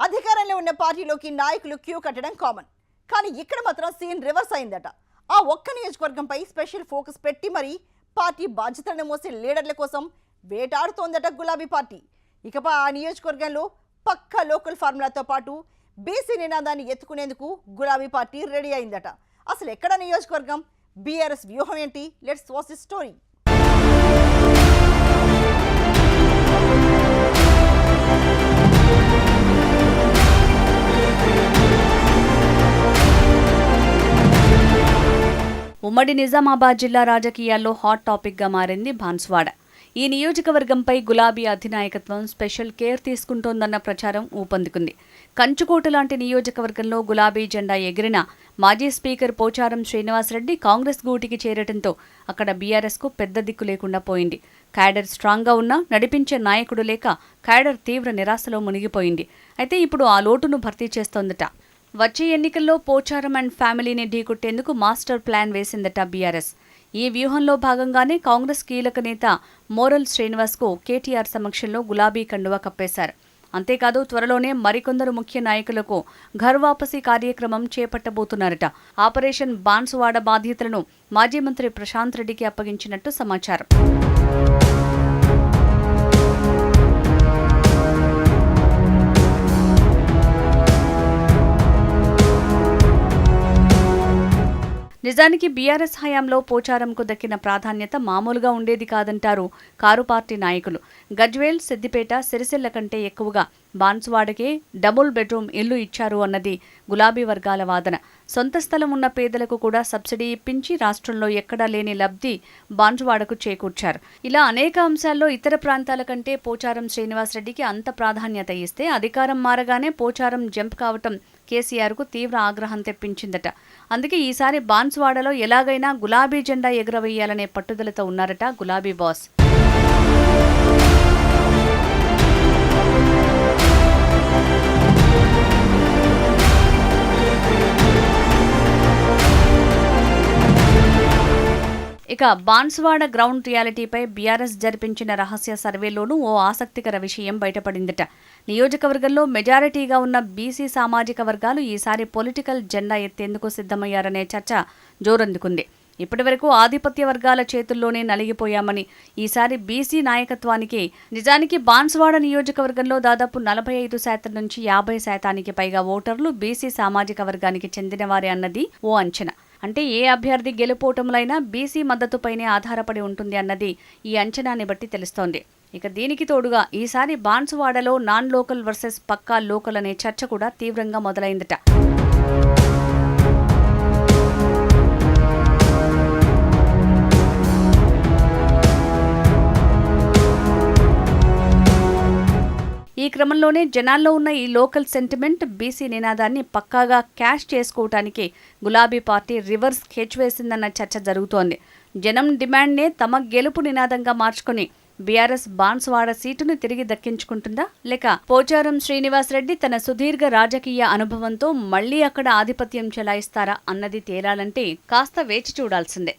అధికారంలో ఉన్న పార్టీలోకి నాయకులు క్యూ కట్టడం కామన్. కానీ ఇక్కడ మాత్రం సీన్ రివర్స్ అయిందట. ఆ ఒక్క నియోజకవర్గంపై స్పెషల్ ఫోకస్ పెట్టి మరి పార్టీ బాధ్యతలను మోసే లీడర్ల కోసం వేటాడుతోందట గులాబీ పార్టీ. ఇకపై ఆ నియోజకవర్గంలో పక్కా లోకల్ ఫార్ములాతో పాటు బీసీ నినాదాన్ని ఎత్తుకునేందుకు గులాబీ పార్టీ రెడీ అయిందట. అసలు ఎక్కడ నియోజకవర్గం, బీఆర్ఎస్ వ్యూహం ఏంటి? Let's watch the story. ఉమ్మడి నిజామాబాద్ జిల్లా రాజకీయాల్లో హాట్ టాపిక్గా మారింది బాన్సువాడ. ఈ నియోజకవర్గంపై గులాబీ అధినాయకత్వం స్పెషల్ కేర్ తీసుకుంటోందన్న ప్రచారం ఊపందుకుంది. కంచుకోట లాంటి నియోజకవర్గంలో గులాబీ జెండా ఎగిరిన మాజీ స్పీకర్ పోచారం శ్రీనివాసరెడ్డి కాంగ్రెస్ గూటికి చేరటంతో అక్కడ బీఆర్ఎస్కు పెద్ద దిక్కు లేకుండా పోయింది. క్యాడర్ స్ట్రాంగ్గా ఉన్నా నడిపించే నాయకుడు లేక క్యాడర్ తీవ్ర నిరాశలో మునిగిపోయింది. అయితే ఇప్పుడు ఆ లోటును భర్తీ చేస్తోందట. వచ్చే ఎన్నికల్లో పోచారం అండ్ ఫ్యామిలీని ఢీకొట్టేందుకు మాస్టర్ ప్లాన్ వేసిందట బీఆర్ఎస్. ఈ వ్యూహంలో భాగంగానే కాంగ్రెస్ కీలక నేత మోరల్ శ్రీనివాస్కు కేటీఆర్ సమక్షంలో గులాబీ కండువా కప్పేశారు. అంతేకాదు త్వరలోనే మరికొందరు ముఖ్య నాయకులకు ఘర్ వాపసీ కార్యక్రమం చేపట్టబోతున్నారట. ఆపరేషన్ బాన్సువాడ బాధ్యతలను మాజీ మంత్రి ప్రశాంత్ రెడ్డికి అప్పగించినట్టు సమాచారం. నిజానికి బీఆర్ఎస్ హయాంలో పోచారంకు దక్కిన ప్రాధాన్యత మామూలుగా ఉండేది కాదంటారు కారు పార్టీ నాయకులు. గజ్వేల్, సిద్దిపేట, సిరిసిల్ల కంటే ఎక్కువగా బాన్సువాడకే డబుల్ బెడ్రూమ్ ఇల్లు ఇచ్చారు అన్నది గులాబీ వర్గాల వాదన. సొంత స్థలం ఉన్న పేదలకు కూడా సబ్సిడీ ఇప్పించి రాష్ట్రంలో ఎక్కడా లేని లబ్ధి బాన్సువాడకు చేకూర్చారు. ఇలా అనేక అంశాల్లో ఇతర ప్రాంతాల కంటే పోచారం శ్రీనివాసరెడ్డికి అంత ప్రాధాన్యత ఇస్తే అధికారం మారగానే పోచారం జంప్ కావటం కేసీఆర్కు తీవ్ర ఆగ్రహం తెప్పించిందట. అందుకే ఈసారి బాన్సువాడలో ఎలాగైనా గులాబీ జెండా ఎగురవేయాలనే పట్టుదలతో ఉన్నారట గులాబీ బాస్. ఇక బాన్సువాడ గ్రౌండ్ రియాలిటీపై బీఆర్ఎస్ జరిపించిన రహస్య సర్వేలోనూ ఓ ఆసక్తికర విషయం బయటపడిందట. నియోజకవర్గంలో మెజారిటీగా ఉన్న బీసీ సామాజిక వర్గాలు ఈసారి పొలిటికల్ జెండా ఎత్తేందుకు సిద్ధమయ్యారనే చర్చ జోరందుకుంది. ఇప్పటివరకు ఆధిపత్య వర్గాల చేతుల్లోనే నలిగిపోయామని ఈసారి బీసీ నాయకత్వానికి నిజానికి బాన్సువాడ నియోజకవర్గంలో దాదాపు 45% నుంచి 50% పైగా ఓటర్లు బీసీ సామాజిక వర్గానికి చెందినవారే అన్నది ఓ అంచనా. అంటే ఏ అభ్యర్థి గెలుపోటములైనా బీసీ మద్దతుపైనే ఆధారపడి ఉంటుంది అన్నది ఈ అంచనాన్ని బట్టి తెలుస్తోంది. ఇక దీనికి తోడుగా ఈసారి బాన్సువాడలో నాన్ లోకల్ వర్సెస్ పక్కా లోకల్ అనే చర్చ కూడా తీవ్రంగా మొదలైందట. ఈ క్రమంలోనే జనాల్లో ఉన్న ఈ లోకల్ సెంటిమెంట్, బీసీ నినాదాన్ని పక్కాగా క్యాష్ చేసుకోవటానికి గులాబీ పార్టీ రివర్స్ స్కెచ్ వేసిందన్న చర్చ జరుగుతోంది. జనం డిమాండ్నే తమ గెలుపు నినాదంగా మార్చుకుని బీఆర్ఎస్ బాన్సువాడ సీటును తిరిగి దక్కించుకుంటుందా, లేక పోచారం శ్రీనివాసరెడ్డి తన సుదీర్ఘ రాజకీయ అనుభవంతో మళ్లీ అక్కడ ఆధిపత్యం చెలాయిస్తారా అన్నది తేలాలంటే కాస్త వేచి చూడాల్సిందే.